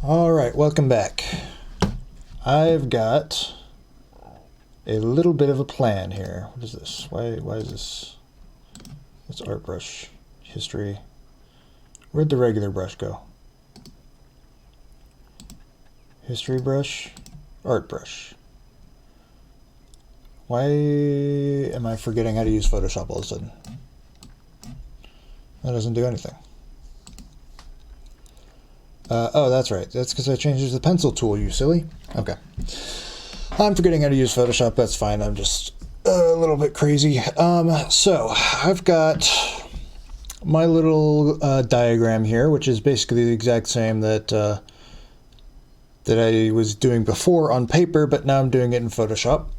Alright, welcome back. I've got a little bit of a plan here. What is this? Why is this? It's art brush. History. Where'd the regular brush go? History brush. Art brush. Why am I forgetting how to use Photoshop all of a sudden? That doesn't do anything. Oh, that's right. That's because I changed it to the pencil tool, you silly. Okay. I'm forgetting how to use Photoshop. That's fine. I'm just a little bit crazy. So I've got my little diagram here, which is basically the exact same that that I was doing before on paper, but now I'm doing it in Photoshop.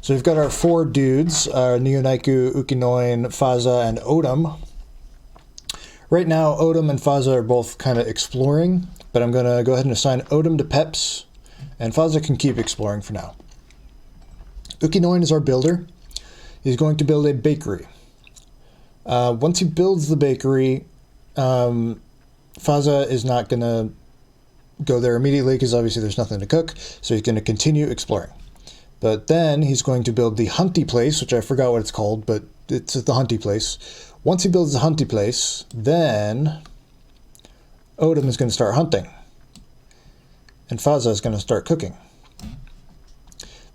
So we've got our four dudes, Nihonaiku, Ukinoin, Faza, and Odom. Right now, Odom and Faza are both kind of exploring, but I'm going to go ahead and assign Odom to Peps, and Faza can keep exploring for now. Ukinoin is our builder. He's going to build a bakery. Once he builds the bakery, Faza is not going to go there immediately because obviously there's nothing to cook, so he's going to continue exploring. But then he's going to build the hunty place, which I forgot what it's called, but it's the hunty place. Once he builds the hunty place, then Odom is going to start hunting. And Faza is going to start cooking.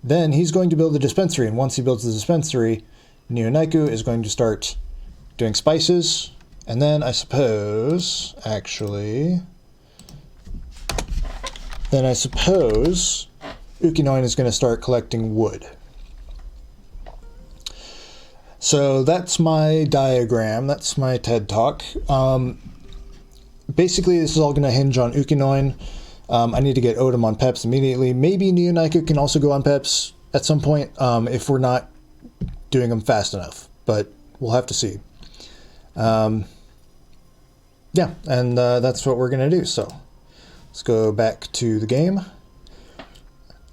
Then he's going to build the dispensary, and once he builds the dispensary, Nihonaiku is going to start doing spices. And then I suppose, Ukinoin is going to start collecting wood. So that's my diagram. That's my TED Talk. Basically, this is all going to hinge on Ukinoin. I need to get Odom on Peps immediately. Maybe Nihonaiku can also go on Peps at some point if we're not doing them fast enough. But we'll have to see. Yeah, and that's what we're going to do. So let's go back to the game.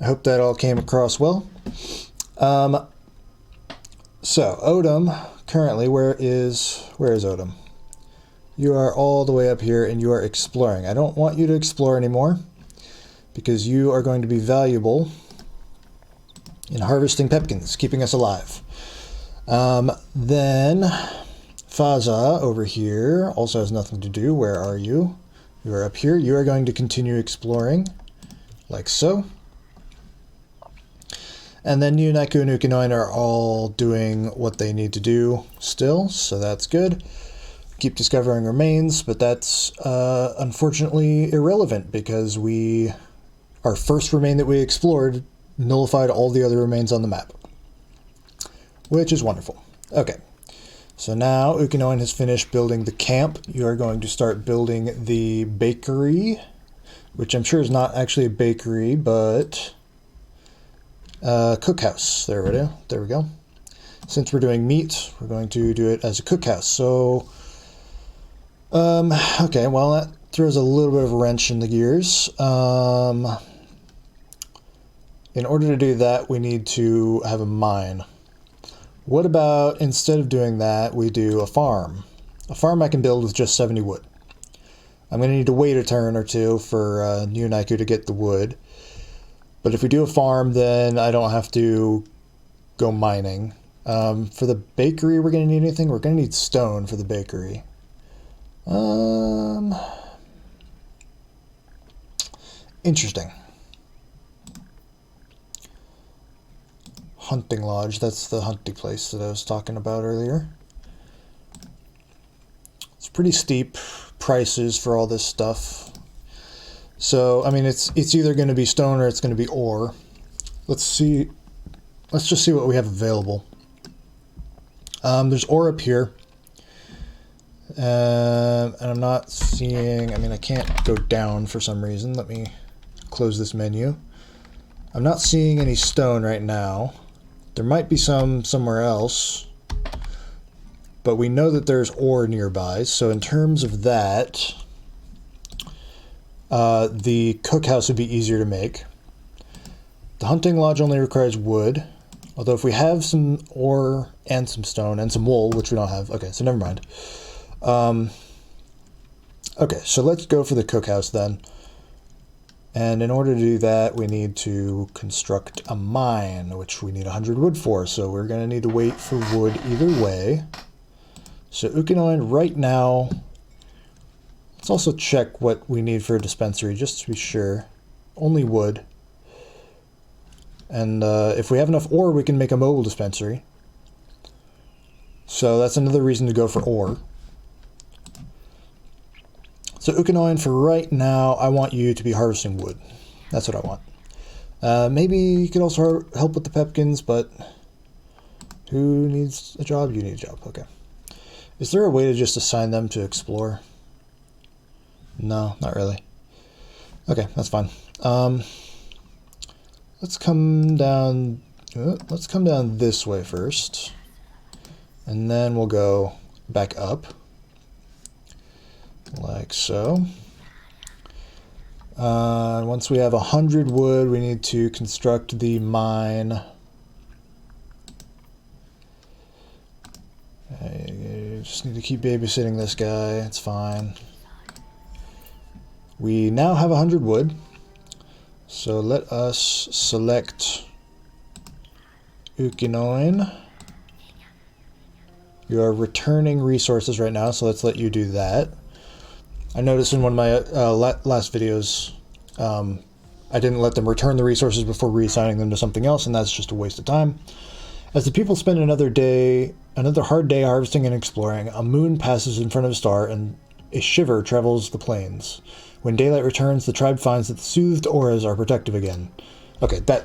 I hope that all came across well. So, Odom, currently, where is Odom? You are all the way up here and you are exploring. I don't want you to explore anymore because you are going to be valuable in harvesting pepkins, keeping us alive. Then, Faza over here also has nothing to do. Where are you? You are up here. You are going to continue exploring, like so. And then Nihonaiku and Ukinoin are all doing what they need to do still, so that's good. Keep discovering remains, but that's unfortunately irrelevant because our first remain that we explored nullified all the other remains on the map, which is wonderful. Okay, so now Ukinoin has finished building the camp. You are going to start building the bakery, which I'm sure is not actually a bakery, but cookhouse. There we go. Since we're doing meat, we're going to do it as a cookhouse. So, okay, well, that throws a little bit of a wrench in the gears. In order to do that, we need to have a mine. What about, instead of doing that, we do a farm? A farm I can build with just 70 wood. I'm going to need to wait a turn or two for Nihonaiku to get the wood. But if we do a farm, then I don't have to go mining. For the bakery, we're going to need anything? We're going to need stone for the bakery. Interesting. Hunting lodge. That's the hunting place that I was talking about earlier. It's pretty steep prices for all this stuff. So, I mean, it's either going to be stone or it's going to be ore. Let's see. Let's just see what we have available. There's ore up here. And I'm not seeing... I mean, I can't go down for some reason. Let me close this menu. I'm not seeing any stone right now. There might be some somewhere else. But we know that there's ore nearby. So in terms of that... the cookhouse would be easier to make. The hunting lodge only requires wood. Although if we have some ore and some stone and some wool, which we don't have. Okay, so never mind. Okay, so let's go for the cookhouse then. And in order to do that, we need to construct a mine, which we need 100 wood for. So we're going to need to wait for wood either way. So Ukinoin right now, let's also check what we need for a dispensary, just to be sure. Only wood. And if we have enough ore, we can make a mobile dispensary. So that's another reason to go for ore. So Ukinoin, for right now, I want you to be harvesting wood. That's what I want. Maybe you could also help with the pepkins, but who needs a job? You need a job. Okay. Is there a way to just assign them to explore? No, not really. Okay, that's fine. Let's come down. Let's come down this way first, and then we'll go back up. Like so. Once we have 100 wood, we need to construct the mine. I just need to keep babysitting this guy. It's fine. We now have 100 wood. So let us select Ukinoin. You are returning resources right now, so let's let you do that. I noticed in one of my last videos, I didn't let them return the resources before reassigning them to something else, and that's just a waste of time. As the people spend another hard day harvesting and exploring, a moon passes in front of a star, and a shiver travels the plains. When daylight returns, the tribe finds that the soothed auras are protective again. Okay, that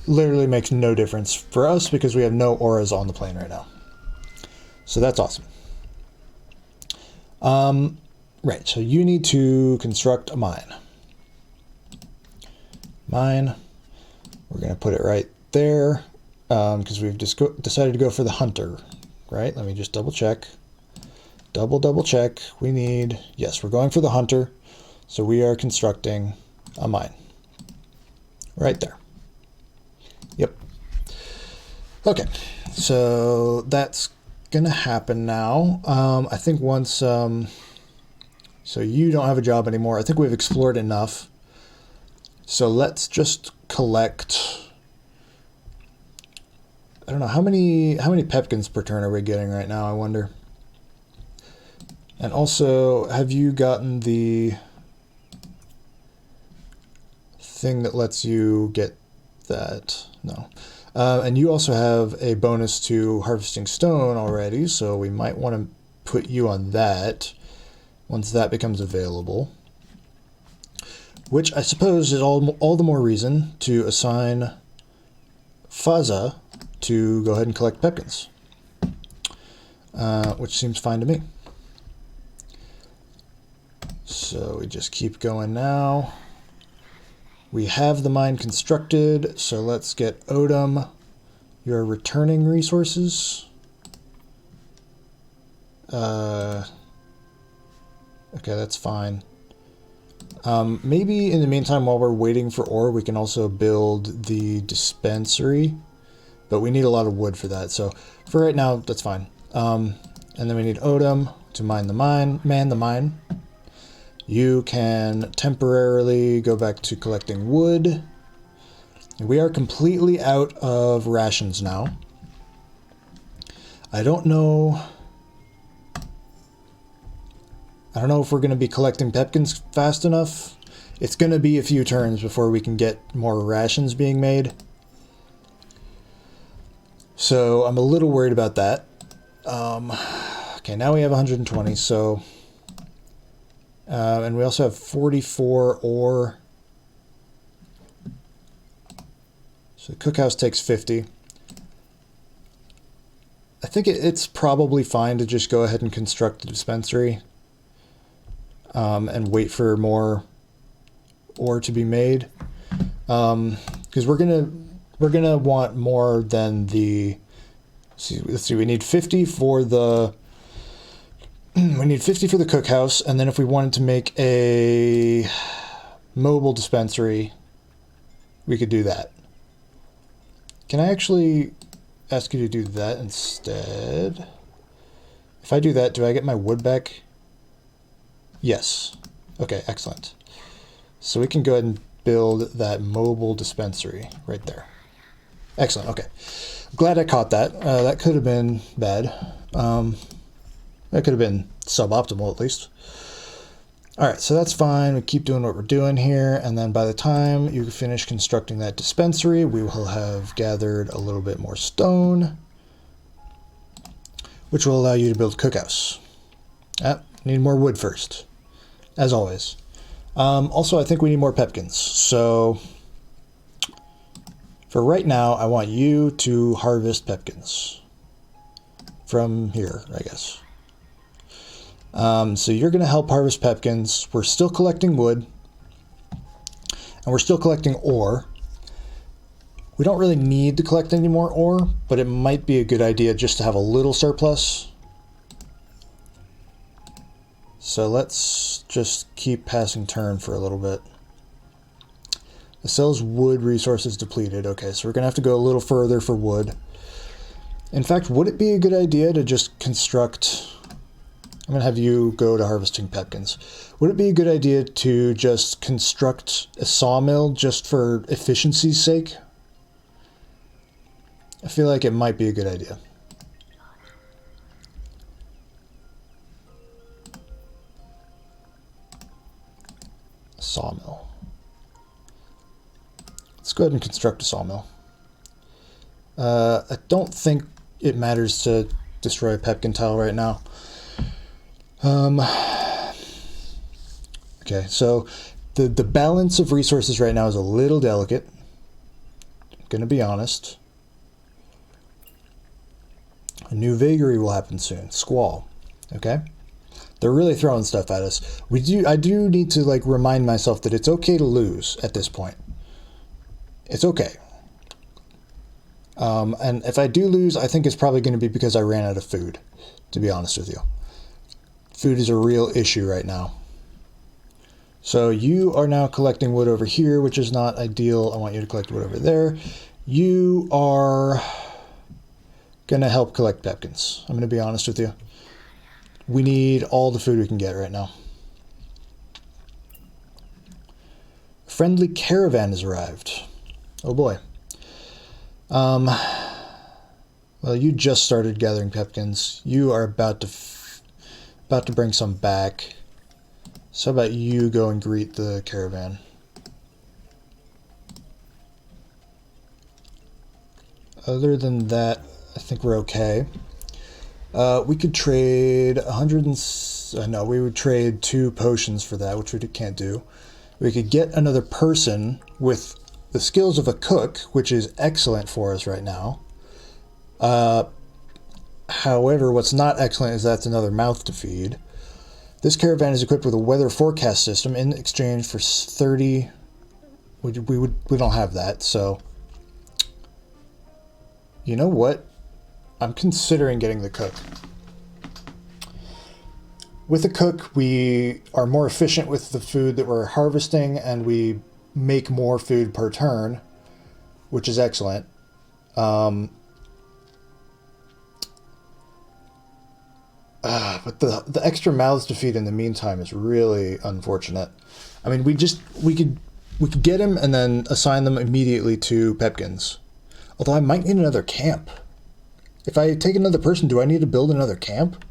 literally makes no difference for us because we have no auras on the plane right now. So that's awesome. Right, so you need to construct a mine. Mine. We're going to put it right there because we've just decided to go for the hunter, right? Let me just double check. Double check. We need, yes, we're going for the hunter. So we are constructing a mine. Right there. Yep. Okay, so that's going to happen now. I think once... So you don't have a job anymore. I think we've explored enough. So let's just collect. I don't know how many pepkins per turn are we getting right now, I wonder. And also, have you gotten the thing that lets you get that? No. And you also have a bonus to harvesting stone already, so we might want to put you on that once that becomes available. Which I suppose is all the more reason to assign Faza to go ahead and collect pepkins. Which seems fine to me. So we just keep going now. We have the mine constructed, so let's get Odom your returning resources. Okay, that's fine. Maybe in the meantime, while we're waiting for ore, we can also build the dispensary, but we need a lot of wood for that. So for right now, that's fine. And then we need Odom to man the mine. You can temporarily go back to collecting wood. We are completely out of rations now. I don't know if we're going to be collecting pepkins fast enough. It's going to be a few turns before we can get more rations being made. So I'm a little worried about that. Okay, now we have 120, so... and we also have 44 ore. So the cookhouse takes 50. I think it's probably fine to just go ahead and construct the dispensary. And wait for more ore to be made. Because we're gonna want more than the... Let's see, we need 50 for the... We need 50 for the cookhouse, and then if we wanted to make a mobile dispensary, we could do that. Can I actually ask you to do that instead? If I do that, do I get my wood back? Yes. Okay, excellent. So we can go ahead and build that mobile dispensary right there. Excellent. Okay. Glad I caught that. That could have been bad. That could have been suboptimal at least. All right, so that's fine. We keep doing what we're doing here, and then by the time you finish constructing that dispensary, we will have gathered a little bit more stone, which will allow you to build a cookhouse. Need more wood first, as always. Also, I think we need more pepkins. So for right now, I want you to harvest pepkins from here, I guess. So you're going to help harvest pepkins. We're still collecting wood, and we're still collecting ore. We don't really need to collect any more ore, but it might be a good idea just to have a little surplus. So let's just keep passing turn for a little bit. It sells wood resources depleted. Okay, so we're going to have to go a little further for wood. In fact, would it be a good idea to just construct... I'm going to have you go to harvesting pepkins. Would it be a good idea to just construct a sawmill just for efficiency's sake? I feel like it might be a good idea. A sawmill. Let's go ahead and construct a sawmill. I don't think it matters to destroy a pepkin tile right now. Okay, so the balance of resources right now is a little delicate. I'm gonna be honest. A new vagary will happen soon. Squall. Okay? They're really throwing stuff at us. I do need to like remind myself that it's okay to lose at this point. It's okay. And if I do lose, I think it's probably going to be because I ran out of food, to be honest with you. Food is a real issue right now. So you are now collecting wood over here, which is not ideal. I want you to collect wood over there. You are going to help collect pepkins. I'm going to be honest with you. We need all the food we can get right now. A friendly caravan has arrived. Oh boy. Well, you just started gathering pepkins. You are about to bring some back. So how about you go and greet the caravan? Other than that, I think we're okay. We could trade we would trade 2 potions for that, which we can't do. We could get another person with the skills of a cook, which is excellent for us right now. However, what's not excellent is that's another mouth to feed. This caravan is equipped with a weather forecast system in exchange for 30. We don't have that, so you know what? I'm considering getting the cook. With the cook, we are more efficient with the food that we're harvesting, and we make more food per turn, which is excellent. But the extra mouths to feed in the meantime is really unfortunate. I mean, we could get him and then assign them immediately to pepkins. Although I might need another camp. If I take another person, do I need to build another camp?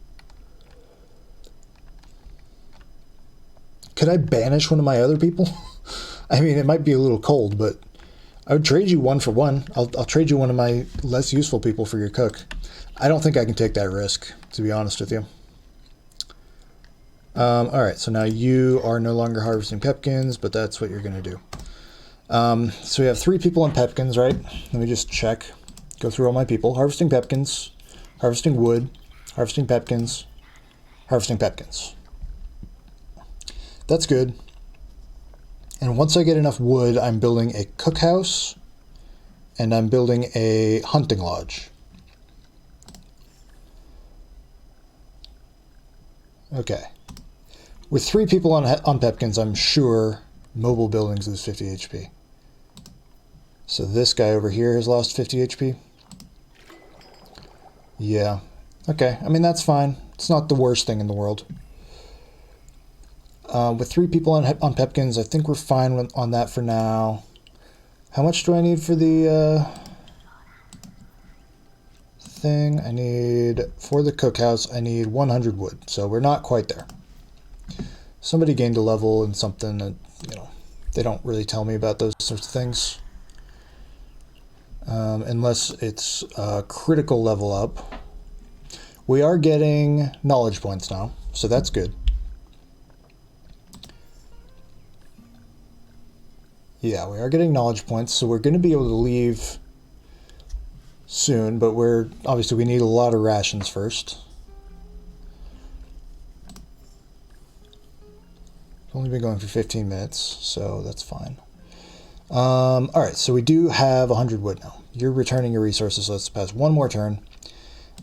Could I banish one of my other people? I mean, it might be a little cold, but I would trade you one for one. I'll trade you one of my less useful people for your cook. I don't think I can take that risk, to be honest with you. All right, so now you are no longer harvesting pepkins, but that's what you're going to do. So we have 3 people on pepkins, right? Let me just check. Go through all my people. Harvesting pepkins, harvesting wood, harvesting pepkins, harvesting pepkins. That's good. And once I get enough wood, I'm building a cookhouse, and I'm building a hunting lodge. Okay. With 3 people on pepkins, I'm sure mobile buildings lose 50 HP. So this guy over here has lost 50 HP. Yeah. Okay. I mean, that's fine. It's not the worst thing in the world. With 3 people on Pepkins, I think we're fine on that for now. How much do I need for the thing? I need, for the cookhouse, I need 100 wood. So we're not quite there. Somebody gained a level in something that, you know, they don't really tell me about those sorts of things. Unless it's a critical level up. We are getting knowledge points now, so that's good. Yeah, we are getting knowledge points, so we're going to be able to leave soon, but obviously we need a lot of rations first. I've only been going for 15 minutes, so that's fine. Alright, so we do have 100 wood now. You're returning your resources, so let's pass one more turn.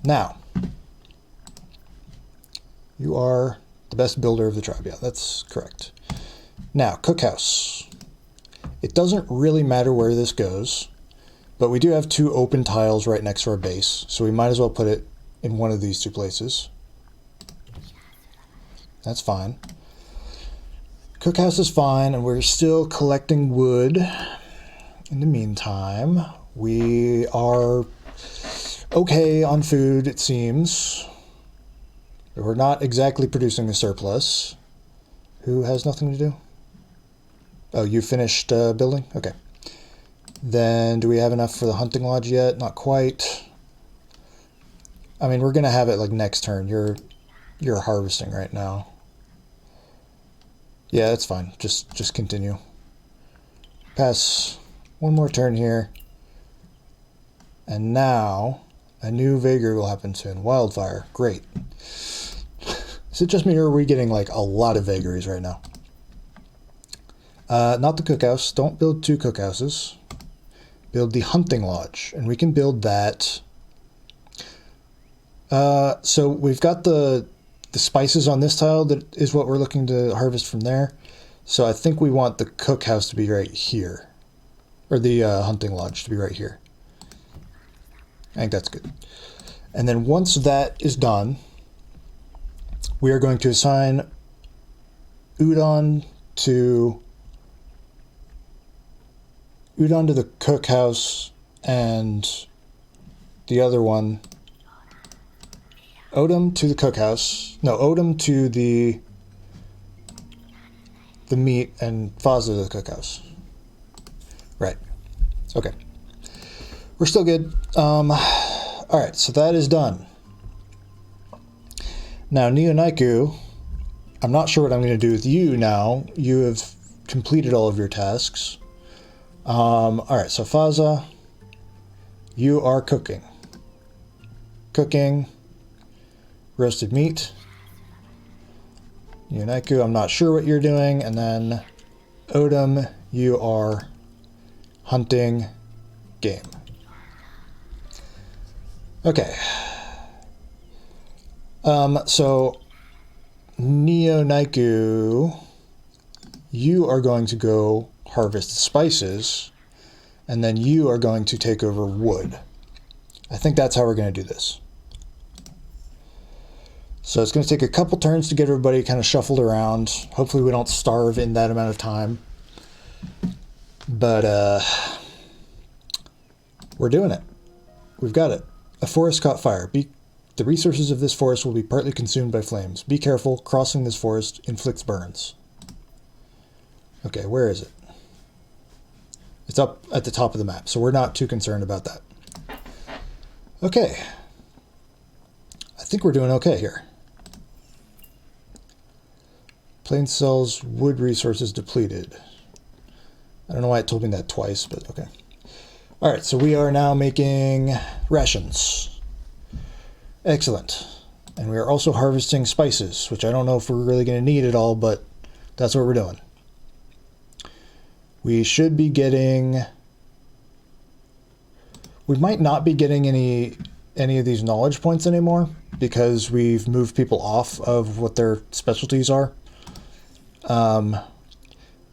Now, you are the best builder of the tribe. Yeah, that's correct. Now, cookhouse. It doesn't really matter where this goes, but we do have 2 open tiles right next to our base, so we might as well put it in one of these 2 places. That's fine. Cookhouse is fine, and we're still collecting wood. In the meantime, we are okay on food, it seems. We're not exactly producing a surplus. Who has nothing to do? Oh, you finished building? Okay. Then, do we have enough for the hunting lodge yet? Not quite. I mean, we're going to have it like next turn. You're harvesting right now. Yeah, that's fine. Just continue. Pass one more turn here. And now, a new vagary will happen soon. Wildfire. Great. Is it just me or are we getting like a lot of vagaries right now? Not the cookhouse. Don't build 2 cookhouses. Build the hunting lodge. And we can build that. So we've got the spices on this tile that is what we're looking to harvest from there. So I think we want the cookhouse to be right here. Or the hunting lodge to be right here. I think that's good. And then once that is done, we are going to assign Udon to the cookhouse and the other one, Odom to the cookhouse. No, Odom to the meat and Faza to the cookhouse. Right. Okay. We're still good. Alright, so that is done. Now, Neonaiku, I'm not sure what I'm going to do with you now. You have completed all of your tasks. Alright, so Faza, you are cooking. Cooking roasted meat. Neonaiku, I'm not sure what you're doing. And then Odom, you are hunting game. Okay. So Neonaiku, you are going to go harvest spices, and then you are going to take over wood. I think that's how we're going to do this. So it's going to take a couple turns to get everybody kind of shuffled around. Hopefully we don't starve in that amount of time. But we're doing it. We've got it. A forest caught fire. The resources of this forest will be partly consumed by flames. Be careful. Crossing this forest inflicts burns. Okay, where is it? It's up at the top of the map, so we're not too concerned about that. Okay. I think we're doing okay here. Plains sells wood resources depleted. I don't know why it told me that twice, but okay. Alright, so we are now making rations. Excellent. And we are also harvesting spices, which I don't know if we're really going to need it all, but that's what we're doing. We should be getting... We might not be getting any of these knowledge points anymore because we've moved people off of what their specialties are. But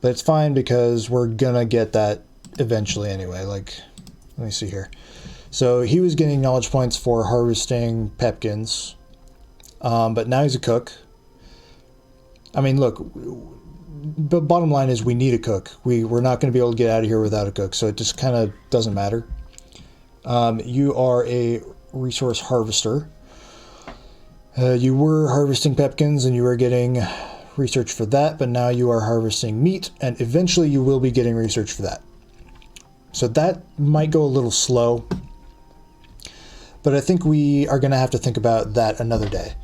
it's fine because we're gonna get that eventually anyway. Like, let me see here. So he was getting knowledge points for harvesting pepkins, but now he's a cook. I mean, look, the bottom line is we need a cook. We're not going to be able to get out of here without a cook, so it just kind of doesn't matter. You are a resource harvester. You were harvesting pepkins and you were getting research for that, but now you are harvesting meat, and eventually you will be getting research for that. So that might go a little slow, but I think we are going to have to think about that another day.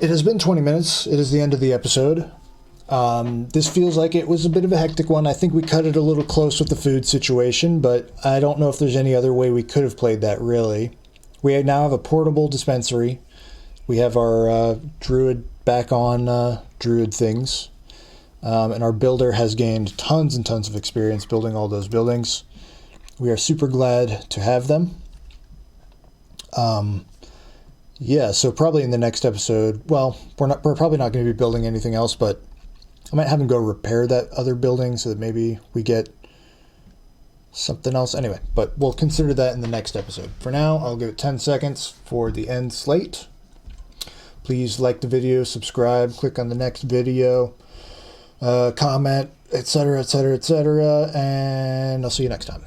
It has been 20 minutes. It is the end of the episode. This feels like it was a bit of a hectic one. I think we cut it a little close with the food situation, but I don't know if there's any other way we could have played that, really. We now have a portable dispensary. We have our druid back on druid things. And our builder has gained tons and tons of experience building all those buildings. We are super glad to have them. Yeah, so probably in the next episode, well, we're probably not going to be building anything else, but I might have him go repair that other building so that maybe we get something else. Anyway, but we'll consider that in the next episode. For now, I'll give it 10 seconds for the end slate. Please like the video, subscribe, click on the next video, comment, etc., etc., etc., and I'll see you next time.